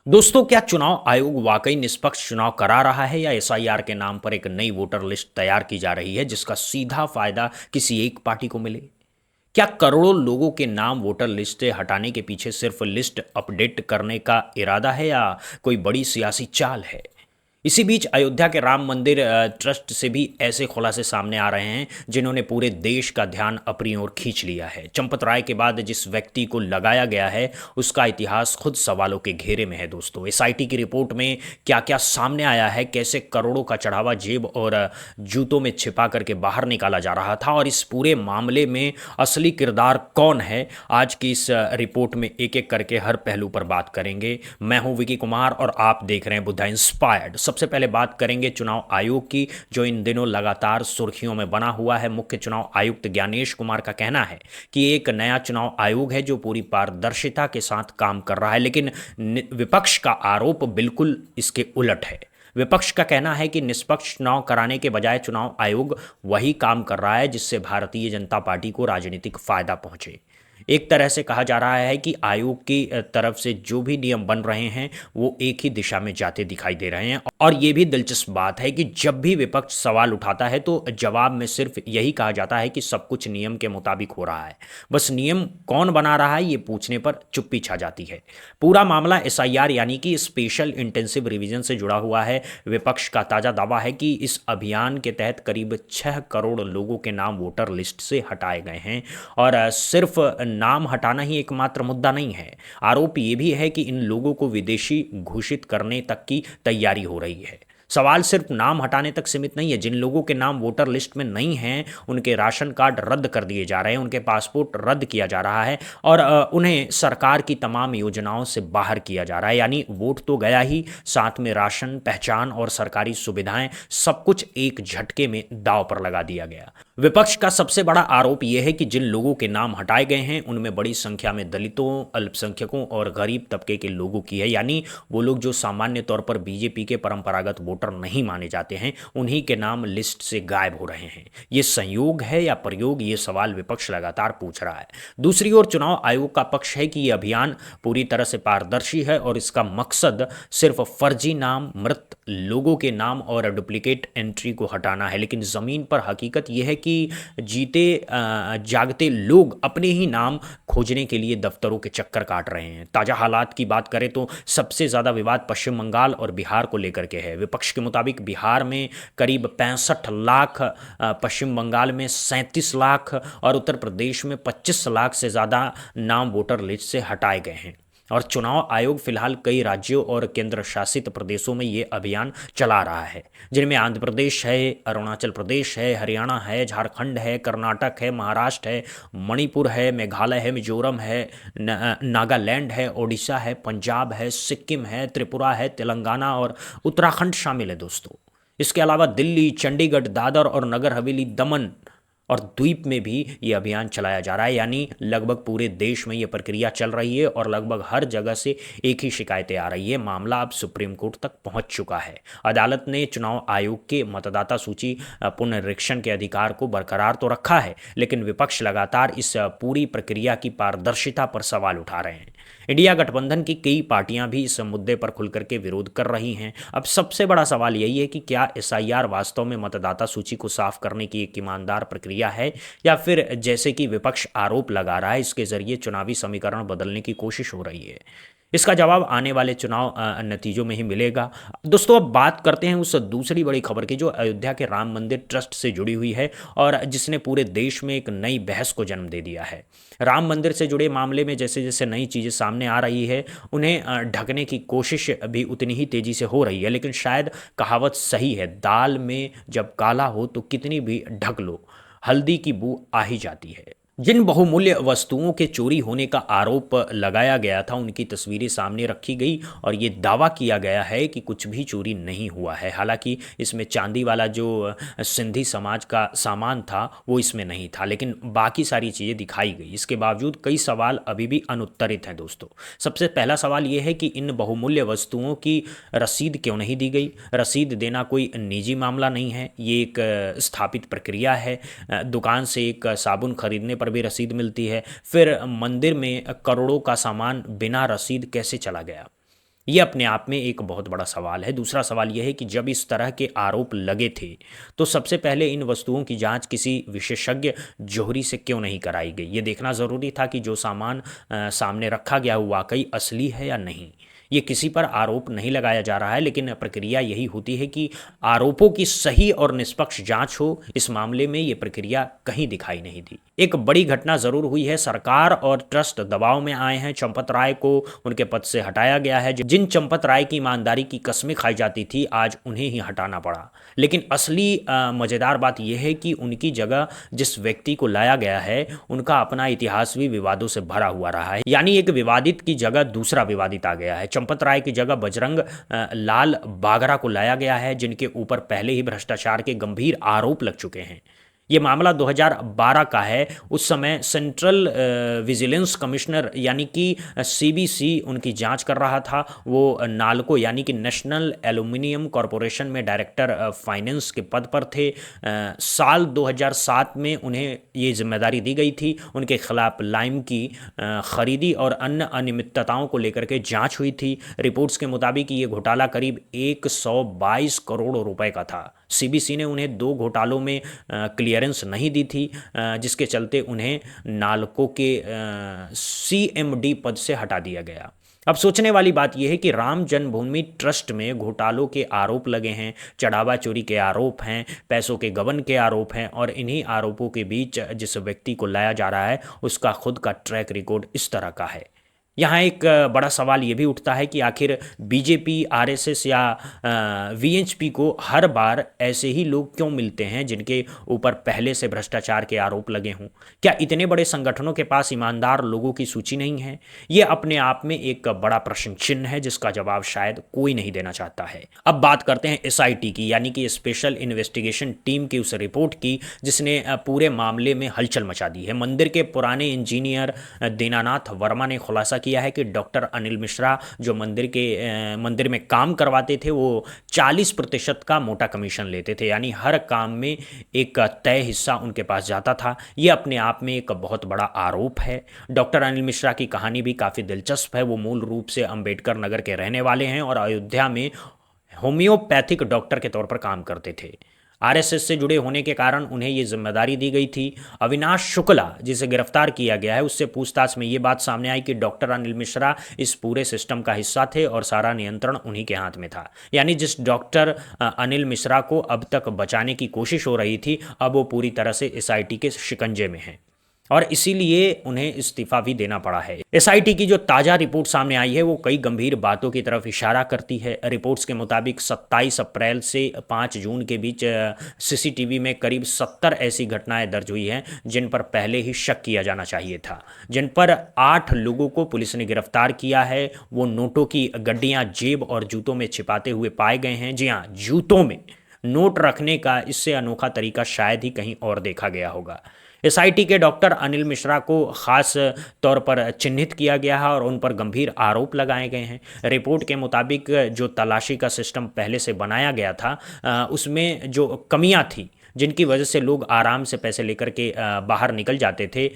दोस्तों, क्या चुनाव आयोग वाकई निष्पक्ष चुनाव करा रहा है या एसआईआर के नाम पर एक नई वोटर लिस्ट तैयार की जा रही है जिसका सीधा फायदा किसी एक पार्टी को मिले? क्या करोड़ों लोगों के नाम वोटर लिस्ट से हटाने के पीछे सिर्फ लिस्ट अपडेट करने का इरादा है या कोई बड़ी सियासी चाल है? इसी बीच अयोध्या के राम मंदिर ट्रस्ट से भी ऐसे खुलासे सामने आ रहे हैं जिन्होंने पूरे देश का ध्यान अपनी ओर खींच लिया है। चंपत राय के बाद जिस व्यक्ति को लगाया गया है उसका इतिहास खुद सवालों के घेरे में है। दोस्तों, एसआईटी की रिपोर्ट में क्या क्या सामने आया है, कैसे करोड़ों का चढ़ावा जेब और जूतों में छिपा करके बाहर निकाला जा रहा था और इस पूरे मामले में असली किरदार कौन है, आज की इस रिपोर्ट में एक एक करके हर पहलू पर बात करेंगे। मैं हूं विकी कुमार और आप देख रहे हैं बुद्धा इंस्पायर्ड। सबसे पहले बात करेंगे चुनाव आयोग की, जो इन दिनों लगातार सुर्खियों में बना हुआ है। मुख्य चुनाव आयुक्त ज्ञानेश कुमार का कहना है कि एक नया चुनाव आयोग है जो पूरी पारदर्शिता के साथ काम कर रहा है, लेकिन विपक्ष का आरोप बिल्कुल इसके उलट है। विपक्ष का कहना है कि निष्पक्ष चुनाव कराने के बजाय चुनाव आयोग वही काम कर रहा है जिससे भारतीय जनता पार्टी को राजनीतिक फायदा पहुंचे। एक तरह से कहा जा रहा है कि आयोग की तरफ से जो भी नियम बन रहे हैं वो एक ही दिशा में जाते दिखाई दे रहे हैं। और ये भी दिलचस्प बात है कि जब भी विपक्ष सवाल उठाता है तो जवाब में सिर्फ यही कहा जाता है कि सब कुछ नियम के मुताबिक हो रहा है। बस नियम कौन बना रहा है ये पूछने पर चुप्पी छा जाती है। पूरा मामला एसआईआर यानी कि स्पेशल इंटेंसिव रिवीजन से जुड़ा हुआ है। विपक्ष का ताज़ा दावा है कि इस अभियान के तहत करीब 6 करोड़ लोगों के नाम वोटर लिस्ट से हटाए गए हैं। और सिर्फ नाम हटाना ही एकमात्र मुद्दा नहीं है। आरोप ये भी है कि इन लोगों को विदेशी घोषित करने तक की तैयारी हो रही है। सवाल सिर्फ नाम हटाने तक सीमित नहीं है। जिन लोगों के नाम वोटर लिस्ट में नहीं हैं उनके राशन कार्ड रद्द कर दिए जा रहे हैं, उनके पासपोर्ट रद्द किया जा रहा है और उन्हें सरकार की तमाम योजनाओं से बाहर किया जा रहा है। यानी वोट तो गया ही, साथ में राशन, पहचान और सरकारी सुविधाएं, सब कुछ एक झटके में दांव पर लगा दिया गया। विपक्ष का सबसे बड़ा आरोप यह है कि जिन लोगों के नाम हटाए गए हैं उनमें बड़ी संख्या में दलितों, अल्पसंख्यकों और गरीब तबके के लोगों की है। यानी वो लोग जो सामान्य तौर पर बीजेपी के परंपरागत वोटर नहीं माने जाते हैं, उन्हीं के नाम लिस्ट से गायब हो रहे हैं। ये संयोग है या प्रयोग, ये सवाल विपक्ष लगातार पूछ रहा है। दूसरी ओर चुनाव आयोग का पक्ष है कि ये अभियान पूरी तरह से पारदर्शी है और इसका मकसद सिर्फ फर्जी नाम, मृत लोगों के नाम और डुप्लीकेट एंट्री को हटाना है। लेकिन ज़मीन पर हकीकत यह है कि जीते जागते लोग अपने ही नाम खोजने के लिए दफ्तरों के चक्कर काट रहे हैं। ताज़ा हालात की बात करें तो सबसे ज़्यादा विवाद पश्चिम बंगाल और बिहार को लेकर के है। विपक्ष के मुताबिक बिहार में करीब 65 लाख, पश्चिम बंगाल में 37 लाख और उत्तर प्रदेश में 25 लाख से ज़्यादा नाम वोटर लिस्ट से हटाए गए हैं। और चुनाव आयोग फिलहाल कई राज्यों और केंद्र शासित प्रदेशों में ये अभियान चला रहा है, जिनमें आंध्र प्रदेश है, अरुणाचल प्रदेश है, हरियाणा है, झारखंड है, कर्नाटक है, महाराष्ट्र है, मणिपुर है, मेघालय है, मिजोरम है, नागालैंड है, ओडिशा है, पंजाब है, सिक्किम है, त्रिपुरा है, तेलंगाना और उत्तराखंड शामिल है। दोस्तों, इसके अलावा दिल्ली, चंडीगढ़, दादर और नगर हवेली, दमन और द्वीप में भी ये अभियान चलाया जा रहा है। यानी लगभग पूरे देश में ये प्रक्रिया चल रही है और लगभग हर जगह से एक ही शिकायतें आ रही है। मामला अब सुप्रीम कोर्ट तक पहुंच चुका है। अदालत ने चुनाव आयोग के मतदाता सूची पुनरीक्षण के अधिकार को बरकरार तो रखा है, लेकिन विपक्ष लगातार इस पूरी प्रक्रिया की पारदर्शिता पर सवाल उठा रहे हैं। इंडिया गठबंधन की कई पार्टियां भी इस मुद्दे पर खुलकर के विरोध कर रही हैं। अब सबसे बड़ा सवाल यही है कि क्या एसआईआर वास्तव में मतदाता सूची को साफ करने की एक ईमानदार प्रक्रिया है या फिर जैसे कि विपक्ष आरोप लगा रहा है इसके जरिए चुनावी समीकरण बदलने की कोशिश हो रही है। इसका जवाब आने वाले चुनाव नतीजों में ही मिलेगा। दोस्तों, अब बात करते हैं उस दूसरी बड़ी खबर की जो अयोध्या के राम मंदिर ट्रस्ट से जुड़ी हुई है और जिसने पूरे देश में एक नई बहस को जन्म दे दिया है। राम मंदिर से जुड़े मामले में जैसे जैसे नई चीज़ें सामने आ रही है उन्हें ढकने की कोशिश भी उतनी ही तेज़ी से हो रही है। लेकिन शायद कहावत सही है, दाल में जब काला हो तो कितनी भी ढक लो हल्दी की बू आ ही जाती है। जिन बहुमूल्य वस्तुओं के चोरी होने का आरोप लगाया गया था उनकी तस्वीरें सामने रखी गई और ये दावा किया गया है कि कुछ भी चोरी नहीं हुआ है। हालांकि इसमें चांदी वाला जो सिंधी समाज का सामान था वो इसमें नहीं था, लेकिन बाकी सारी चीज़ें दिखाई गई। इसके बावजूद कई सवाल अभी भी अनुत्तरित हैं। दोस्तों, सबसे पहला सवाल ये है कि इन बहुमूल्य वस्तुओं की रसीद क्यों नहीं दी गई। रसीद देना कोई निजी मामला नहीं है, ये एक स्थापित प्रक्रिया है। दुकान से एक साबुन खरीदने पर भी रसीद मिलती है, फिर मंदिर में करोड़ों का सामान बिना रसीद कैसे चला गया। ये अपने आप में एक बहुत बड़ा सवाल है। दूसरा सवाल यह है कि जब इस तरह के आरोप लगे थे तो सबसे पहले इन वस्तुओं की जांच किसी विशेषज्ञ जौहरी से क्यों नहीं कराई गई। ये देखना ज़रूरी था कि जो सामान सामने रखा गया वो वाकई असली है या नहीं। ये किसी पर आरोप नहीं लगाया जा रहा है, लेकिन प्रक्रिया यही होती है कि आरोपों की सही और निष्पक्ष जांच हो। इस मामले में ये प्रक्रिया कहीं दिखाई नहीं दी। एक बड़ी घटना जरूर हुई है। सरकार और ट्रस्ट दबाव में आए हैं। चंपत राय को उनके पद से हटाया गया है। जिन चंपत राय की ईमानदारी की कस्में खाई जाती थी आज उन्हें ही हटाना पड़ा। लेकिन असली मजेदार बात यह है कि उनकी जगह जिस व्यक्ति को लाया गया है उनका अपना इतिहास भी विवादों से भरा हुआ रहा है। यानी एक विवादित की जगह दूसरा विवादित आ गया है। चंपत राय की जगह बजरंग लाल बागरा को लाया गया है, जिनके ऊपर पहले ही भ्रष्टाचार के गंभीर आरोप लग चुके हैं। ये मामला 2012 का है। उस समय सेंट्रल विजिलेंस कमिश्नर यानी कि सीबीसी उनकी जांच कर रहा था। वो नालको यानी कि नेशनल एल्यूमिनियम कॉरपोरेशन में डायरेक्टर फाइनेंस के पद पर थे। साल 2007 में उन्हें ये जिम्मेदारी दी गई थी। उनके खिलाफ लाइम की खरीदी और अन्य अनियमितताओं को लेकर के जांच हुई थी। रिपोर्ट्स के मुताबिक ये घोटाला करीब 122 करोड़ रुपए का था। सीबीसी ने उन्हें 2 घोटालों में क्लियरेंस नहीं दी थी, जिसके चलते उन्हें नालको के सीएमडी पद से हटा दिया गया। अब सोचने वाली बात यह है कि राम जन्मभूमि ट्रस्ट में घोटालों के आरोप लगे हैं, चढ़ावा चोरी के आरोप हैं, पैसों के गबन के आरोप हैं, और इन्हीं आरोपों के बीच जिस व्यक्ति को लाया जा रहा है उसका खुद का ट्रैक रिकॉर्ड इस तरह का है। यहाँ एक बड़ा सवाल ये भी उठता है कि आखिर बीजेपी, आरएसएस या वीएचपी को हर बार ऐसे ही लोग क्यों मिलते हैं जिनके ऊपर पहले से भ्रष्टाचार के आरोप लगे हों। क्या इतने बड़े संगठनों के पास ईमानदार लोगों की सूची नहीं है। ये अपने आप में एक बड़ा प्रश्न चिन्ह है जिसका जवाब शायद कोई नहीं देना चाहता है। अब बात करते हैं एसआईटी की, यानी कि स्पेशल इन्वेस्टिगेशन टीम की उस रिपोर्ट की जिसने पूरे मामले में हलचल मचा दी है। मंदिर के पुराने इंजीनियर दीनानाथ वर्मा ने खुलासा किया है कि डॉक्टर अनिल मिश्रा जो मंदिर में काम करवाते थे वो 40% का मोटा कमीशन लेते थे, यानी हर काम में एक तय हिस्सा उनके पास जाता था। ये अपने आप में एक बहुत बड़ा आरोप है। डॉक्टर अनिल मिश्रा की कहानी भी काफ़ी दिलचस्प है। वो मूल रूप से अंबेडकर नगर के रहने वाले हैं और अयोध्या में होम्योपैथिक डॉक्टर के तौर पर काम करते थे। आरएसएस से जुड़े होने के कारण उन्हें ये जिम्मेदारी दी गई थी। अविनाश शुक्ला जिसे गिरफ्तार किया गया है उससे पूछताछ में ये बात सामने आई कि डॉक्टर अनिल मिश्रा इस पूरे सिस्टम का हिस्सा थे और सारा नियंत्रण उन्हीं के हाथ में था। यानी जिस डॉक्टर अनिल मिश्रा को अब तक बचाने की कोशिश हो रही थी अब वो पूरी तरह से एसआईटी के शिकंजे में है और इसीलिए उन्हें इस्तीफा भी देना पड़ा है। एसआईटी की जो ताज़ा रिपोर्ट सामने आई है वो कई गंभीर बातों की तरफ इशारा करती है। रिपोर्ट्स के मुताबिक 27 अप्रैल से 5 जून के बीच सीसीटीवी में करीब 70 ऐसी घटनाएं दर्ज हुई हैं जिन पर पहले ही शक किया जाना चाहिए था, जिन पर 8 लोगों को पुलिस ने गिरफ्तार किया है। वो नोटों की गड्डियाँ जेब और जूतों में छिपाते हुए पाए गए हैं। जी हाँ, जूतों में नोट रखने का इससे अनोखा तरीका शायद ही कहीं और देखा गया होगा। एसआईटी के डॉक्टर अनिल मिश्रा को खास तौर पर चिन्हित किया गया है और उन पर गंभीर आरोप लगाए गए हैं। रिपोर्ट के मुताबिक जो तलाशी का सिस्टम पहले से बनाया गया था उसमें जो कमियां थी जिनकी वजह से लोग आराम से पैसे लेकर के बाहर निकल जाते थे,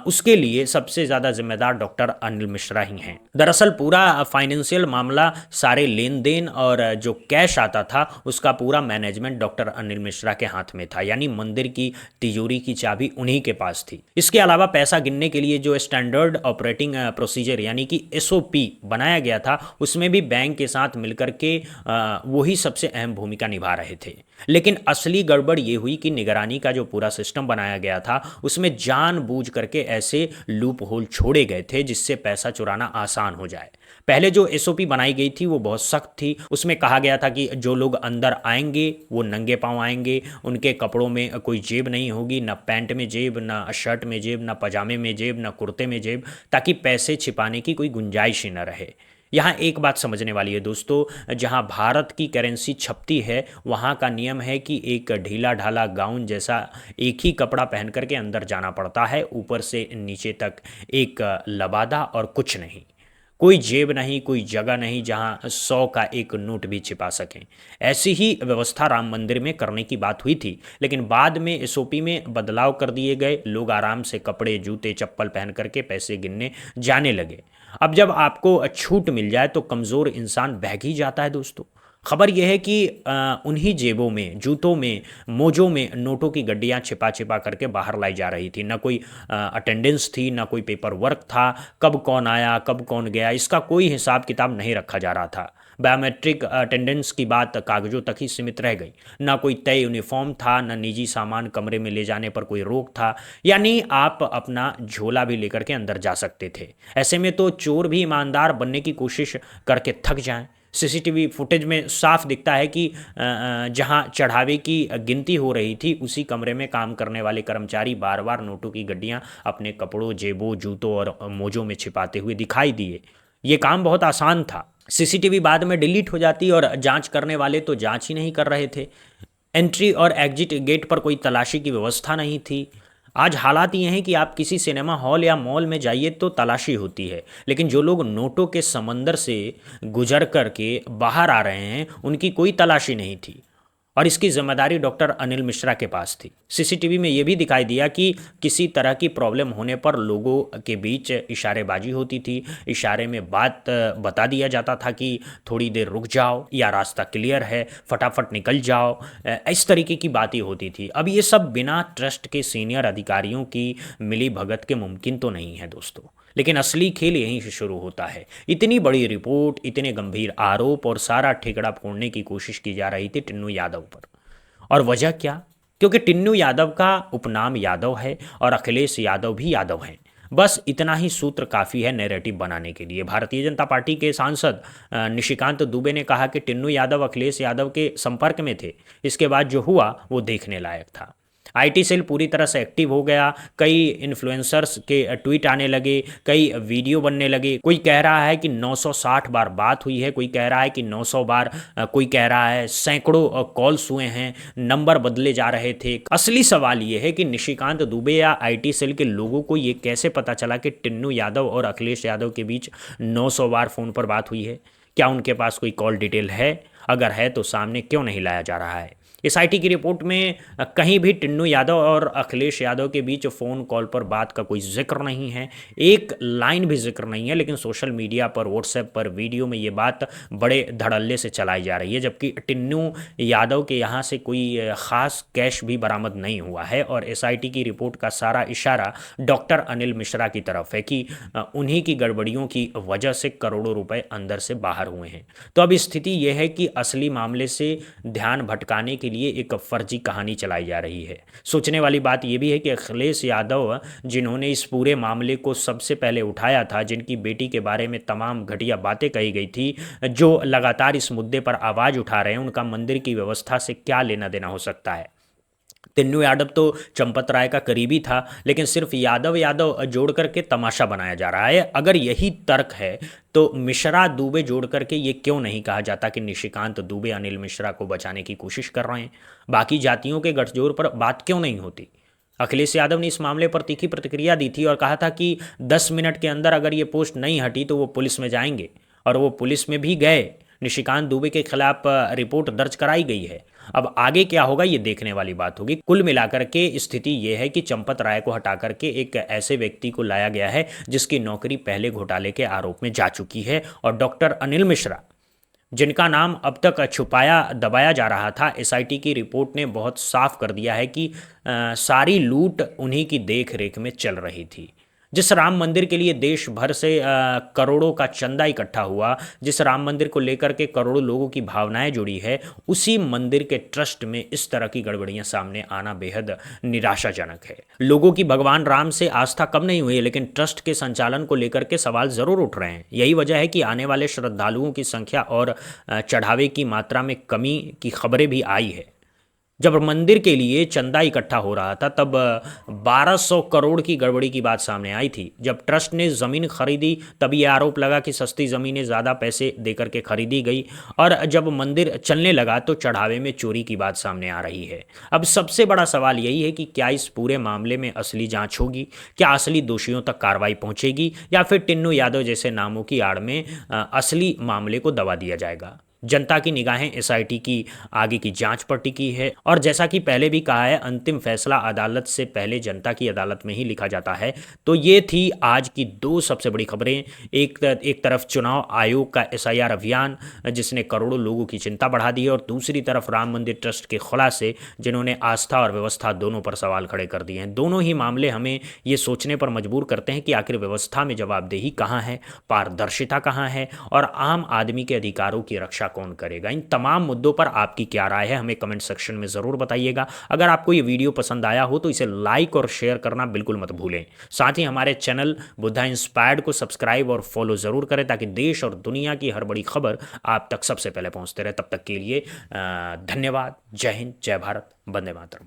उसके लिए सबसे ज़्यादा जिम्मेदार डॉक्टर अनिल मिश्रा ही हैं। दरअसल पूरा फाइनेंशियल मामला, सारे लेन देन और जो कैश आता था उसका पूरा मैनेजमेंट डॉक्टर अनिल मिश्रा के हाथ में था, यानी मंदिर की तिजोरी की चाबी उन्हीं के पास थी। इसके अलावा पैसा गिनने के लिए जो स्टैंडर्ड ऑपरेटिंग प्रोसीजर यानी कि एसओपी बनाया गया था उसमें भी बैंक के साथ मिलकर के वही सबसे अहम भूमिका निभा रहे थे। लेकिन असली गड़बड़ ये हुई कि निगरानी का जो पूरा सिस्टम बनाया गया था उसमें जानबूझ करके ऐसे लूप होल छोड़े गए थे जिससे पैसा चुराना आसान हो जाए। पहले जो एसओपी बनाई गई थी वो बहुत सख्त थी। उसमें कहा गया था कि जो लोग अंदर आएंगे वो नंगे पांव आएंगे, उनके कपड़ों में कोई जेब नहीं होगी, ना पैंट में जेब, ना शर्ट में जेब, ना पजामे में जेब, ना कुर्ते में जेब, ताकि पैसे छिपाने की कोई गुंजाइश ही न रहे। यहाँ एक बात समझने वाली है दोस्तों, जहाँ भारत की करेंसी छपती है वहाँ का नियम है कि एक ढीला ढाला गाउन जैसा एक ही कपड़ा पहन करके अंदर जाना पड़ता है, ऊपर से नीचे तक एक लबादा और कुछ नहीं। कोई जेब नहीं, कोई जगह नहीं जहां 100 का एक नोट भी छिपा सकें। ऐसी ही व्यवस्था राम मंदिर में करने की बात हुई थी, लेकिन बाद में एसओपी में बदलाव कर दिए गए। लोग आराम से कपड़े, जूते, चप्पल पहन करके पैसे गिनने जाने लगे। अब जब आपको छूट मिल जाए तो कमज़ोर इंसान बहक ही जाता है दोस्तों। खबर यह है कि उन्हीं जेबों में, जूतों में, मोजों में नोटों की गड्डियां छिपा छिपा करके बाहर लाई जा रही थी। ना कोई अटेंडेंस थी, ना कोई पेपर वर्क था। कब कौन आया, कब कौन गया, इसका कोई हिसाब किताब नहीं रखा जा रहा था। बायोमेट्रिक अटेंडेंस की बात कागजों तक ही सीमित रह गई। ना कोई तय यूनिफॉर्म था, ना निजी सामान कमरे में ले जाने पर कोई रोक था। यानी आप अपना झोला भी लेकर के अंदर जा सकते थे। ऐसे में तो चोर भी ईमानदार बनने की कोशिश करके थक जाएं। सीसीटीवी फुटेज में साफ दिखता है कि जहां चढ़ावे की गिनती हो रही थी, उसी कमरे में काम करने वाले कर्मचारी बार बार नोटों की गड्डियां अपने कपड़ों, जेबों, जूतों और मोजों में छिपाते हुए दिखाई दिए। ये काम बहुत आसान था। सीसीटीवी बाद में डिलीट हो जाती और जांच करने वाले तो जांच ही नहीं कर रहे थे। एंट्री और एग्जिट गेट पर कोई तलाशी की व्यवस्था नहीं थी। आज हालात ये हैं कि आप किसी सिनेमा हॉल या मॉल में जाइए तो तलाशी होती है, लेकिन जो लोग नोटों के समंदर से गुजर करके बाहर आ रहे हैं उनकी कोई तलाशी नहीं थी। और इसकी जिम्मेदारी डॉक्टर अनिल मिश्रा के पास थी। सीसीटीवी में यह भी दिखाई दिया कि किसी तरह की प्रॉब्लम होने पर लोगों के बीच इशारेबाजी होती थी। इशारे में बात बता दिया जाता था कि थोड़ी देर रुक जाओ, या रास्ता क्लियर है, फटाफट निकल जाओ। इस तरीके की बातें होती थी। अब ये सब बिना ट्रस्ट के सीनियर अधिकारियों की मिली भगत के मुमकिन तो नहीं है दोस्तों। लेकिन असली खेल यहीं से शुरू होता है। इतनी बड़ी रिपोर्ट, इतने गंभीर आरोप और सारा ठेकड़ा फोड़ने की कोशिश की जा रही थी टिन्नू यादव पर। और वजह क्या? क्योंकि टिन्नू यादव का उपनाम यादव है और अखिलेश यादव भी यादव हैं। बस इतना ही सूत्र काफ़ी है नैरेटिव बनाने के लिए। भारतीय जनता पार्टी के सांसद निशिकांत दुबे ने कहा कि टिन्नू यादव अखिलेश यादव के संपर्क में थे। इसके बाद जो हुआ वो देखने लायक था। आईटी सेल पूरी तरह से एक्टिव हो गया। कई इन्फ्लुएंसर्स के ट्वीट आने लगे, कई वीडियो बनने लगे। कोई कह रहा है कि 960 बार बात हुई है, कोई कह रहा है कि 900 बार, कोई कह रहा है सैकड़ों कॉल्स हुए हैं, नंबर बदले जा रहे थे। असली सवाल ये है कि निशिकांत दुबे या आईटी सेल के लोगों को ये कैसे पता चला कि टिन्नू यादव और अखिलेश यादव के बीच 900 बार फ़ोन पर बात हुई है? क्या उनके पास कोई कॉल डिटेल है? अगर है तो सामने क्यों नहीं लाया जा रहा है? एसआईटी की रिपोर्ट में कहीं भी टिन्नू यादव और अखिलेश यादव के बीच फ़ोन कॉल पर बात का कोई जिक्र नहीं है, एक लाइन भी जिक्र नहीं है। लेकिन सोशल मीडिया पर, व्हाट्सएप पर, वीडियो में ये बात बड़े धड़ल्ले से चलाई जा रही है, जबकि टिन्नू यादव के यहाँ से कोई ख़ास कैश भी बरामद नहीं हुआ है। और एसआईटी की रिपोर्ट का सारा इशारा डॉक्टर अनिल मिश्रा की तरफ है कि उन्हीं की गड़बड़ियों की वजह से करोड़ों रुपए अंदर से बाहर हुए हैं। तो अब स्थिति यह है कि असली मामले से ध्यान भटकाने के लिए एक फर्जी कहानी चलाई जा रही है। सोचने वाली बात यह भी है कि अखिलेश यादव, जिन्होंने इस पूरे मामले को सबसे पहले उठाया था, जिनकी बेटी के बारे में तमाम घटिया बातें कही गई थी, जो लगातार इस मुद्दे पर आवाज़ उठा रहे हैं, उनका मंदिर की व्यवस्था से क्या लेना देना हो सकता है? तिन्नू यादव तो चंपत राय का करीबी था, लेकिन सिर्फ यादव यादव जोड़ करके तमाशा बनाया जा रहा है। अगर यही तर्क है तो मिश्रा दुबे जोड़ करके ये क्यों नहीं कहा जाता कि निशिकांत दुबे अनिल मिश्रा को बचाने की कोशिश कर रहे हैं? बाकी जातियों के गठजोड़ पर बात क्यों नहीं होती? अखिलेश यादव ने इस मामले पर तीखी प्रतिक्रिया दी थी और कहा था कि 10 मिनट के अंदर अगर ये पोस्ट नहीं हटी तो वो पुलिस में जाएंगे, और वो पुलिस में भी गए। निशिकांत दुबे के खिलाफ रिपोर्ट दर्ज कराई गई है। अब आगे क्या होगा ये देखने वाली बात होगी। कुल मिलाकर के स्थिति ये है कि चंपत राय को हटा करके एक ऐसे व्यक्ति को लाया गया है जिसकी नौकरी पहले घोटाले के आरोप में जा चुकी है, और डॉक्टर अनिल मिश्रा, जिनका नाम अब तक छुपाया दबाया जा रहा था, एसआईटी की रिपोर्ट ने बहुत साफ कर दिया है कि सारी लूट उन्हीं की देख रेख में चल रही थी। जिस राम मंदिर के लिए देश भर से करोड़ों का चंदा इकट्ठा हुआ, जिस राम मंदिर को लेकर के करोड़ों लोगों की भावनाएं जुड़ी है, उसी मंदिर के ट्रस्ट में इस तरह की गड़बड़ियां सामने आना बेहद निराशाजनक है। लोगों की भगवान राम से आस्था कम नहीं हुई है, लेकिन ट्रस्ट के संचालन को लेकर के सवाल ज़रूर उठ रहे हैं। यही वजह है कि आने वाले श्रद्धालुओं की संख्या और चढ़ावे की मात्रा में कमी की खबरें भी आई है। जब मंदिर के लिए चंदा इकट्ठा हो रहा था तब 1200 करोड़ की गड़बड़ी की बात सामने आई थी। जब ट्रस्ट ने ज़मीन खरीदी तब ये आरोप लगा कि सस्ती ज़मीनें ज़्यादा पैसे देकर के खरीदी गई, और जब मंदिर चलने लगा तो चढ़ावे में चोरी की बात सामने आ रही है। अब सबसे बड़ा सवाल यही है कि क्या इस पूरे मामले में असली जांच होगी, क्या असली दोषियों तक कार्रवाई पहुंचेगी, या फिर टिन्नू यादव जैसे नामों की आड़ में असली मामले को दबा दिया जाएगा। जनता की निगाहें एसआईटी की आगे की जांच पर टिकी है, और जैसा कि पहले भी कहा है, अंतिम फैसला अदालत से पहले जनता की अदालत में ही लिखा जाता है। तो ये थी आज की दो सबसे बड़ी खबरें। एक तरफ चुनाव आयोग का एसआईआर अभियान जिसने करोड़ों लोगों की चिंता बढ़ा दी है, और दूसरी तरफ राम मंदिर ट्रस्ट के खुलासे जिन्होंने आस्था और व्यवस्था दोनों पर सवाल खड़े कर दिए हैं। दोनों ही मामले हमें ये सोचने पर मजबूर करते हैं कि आखिर व्यवस्था में जवाबदेही कहाँ है, पारदर्शिता कहाँ है, और आम आदमी के अधिकारों की रक्षा कौन करेगा। इन तमाम मुद्दों पर आपकी क्या राय है, हमें कमेंट सेक्शन में ज़रूर बताइएगा। अगर आपको ये वीडियो पसंद आया हो तो इसे लाइक और शेयर करना बिल्कुल मत भूलें। साथ ही हमारे चैनल बुद्धा इंस्पायर्ड को सब्सक्राइब और फॉलो ज़रूर करें ताकि देश और दुनिया की हर बड़ी खबर आप तक सबसे पहले पहुंचते रहे। तब तक के लिए धन्यवाद। जय हिंद, जय भारत, वंदे मातरम।